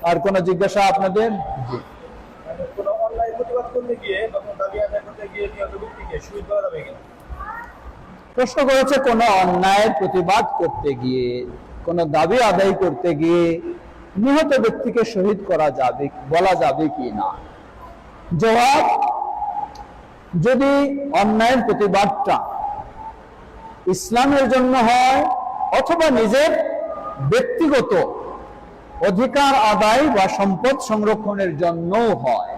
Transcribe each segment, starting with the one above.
আর কোন জিজ্ঞাসা আপনাদের? জি, কোনো অনলাইন প্রতিবাদ করতে গিয়ে তখন দাবি আদায় করতে গিয়ে নিহত ব্যক্তিকে শহীদ করা যাবে কিনা? প্রশ্ন করেছে কোন অন্যায়ের প্রতিবাদ করতে গিয়ে, কোন দাবি আদায় করতে গিয়ে নিহত ব্যক্তিকে শহীদ করা যাবে, বলা যাবে কি না? জবাব, যদি অন্যায়ের প্রতিবাদটা ইসলামের জন্য হয় অথবা নিজের ব্যক্তিগত অধিকার আদায় বা সম্পদ সংরক্ষণের জন্যও হয়,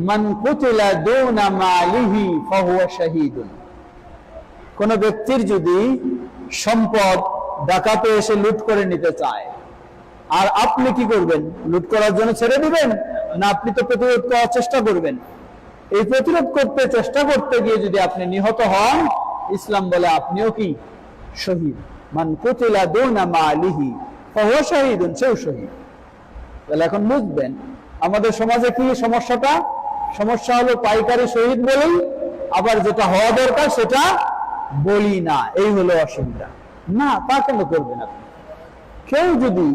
মান কুতিলা দুনা মালিহি ফাহুয়া শাহীদুন, কোন ব্যক্তির যদি সম্পদ ডাকাতে এসে লুট করে নিতে চায়, আর আপনি কি করবেন? লুট করার জন্য ছেড়ে দিবেন না আপনি তো প্রতিরোধ করার চেষ্টা করবেন? এই প্রতিরোধ করতে চেষ্টা করতে গিয়ে যদি আপনি নিহত হন, ইসলাম বলে আপনিও কি শহীদ। মান কুতিলা দুনা মালিহি ফাহুয়া শাহীদুন, সেও শহীদ। তাহলে এখন বুঝবেন আমাদের সমাজে কি সমস্যাটা? সমস্যা হলো পাইকারি শহীদ বলেই, আবার যেটা হওয়া দরকার সেটা বলি না, এই হলো অসুবিধা। না, তা কেন করবেন আপনি? কেউ যদি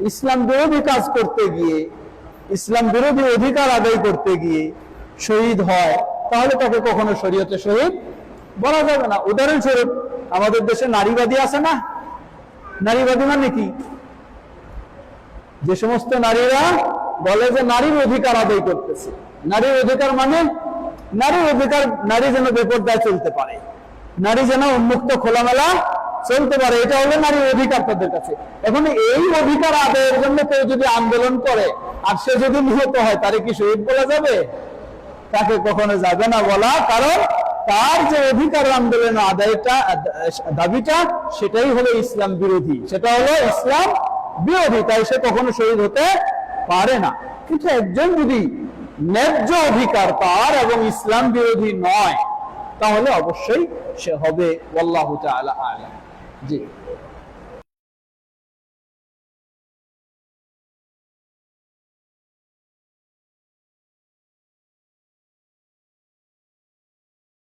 ইসলাম বিরোধী কাজ করতে গিয়ে, ইসলাম বিরোধী অধিকার আদায় করতে গিয়ে শহীদ হয়, তাহলে তাকে কখনো শরীয়তে শহীদ বলা যাবে না। উদাহরণস্বরূপ আমাদের দেশে নারীবাদী আছে না? নারীবাদী মানে কি? যে সমস্ত নারীরা বলে যে নারীর অধিকার আদায় করতেছে। নারীর অধিকার মানে নারীর অধিকার, নারী যেন বেপরদায় চলতে পারে, নারী যেন উন্মুক্ত খোলামেলা চলতে পারে, এটা হলো নারীর অধিকার তাদের কাছে। এখন এই অধিকার আদায়ের জন্য কেউ যদি আন্দোলন করে আর সে যদি নিহত হয়, তারে কি শহীদ বলা যাবে? তাকে কখনো যাবে না বলা, কারণ তার যে অধিকার আন্দোলন আদায়টা, দাবিটা, সেটাই হলো ইসলাম বিরোধী, সেটা হলো ইসলাম বিরোধী, তাই সে কখনো শহীদ হতে পারে না। কিন্তু একজন যদি ন্যায্য অধিকার তার এবং ইসলাম বিরোধী নয়, তাহলে অবশ্যই সে হবে। আল্লাহু তাআলা আ'লাম। জি।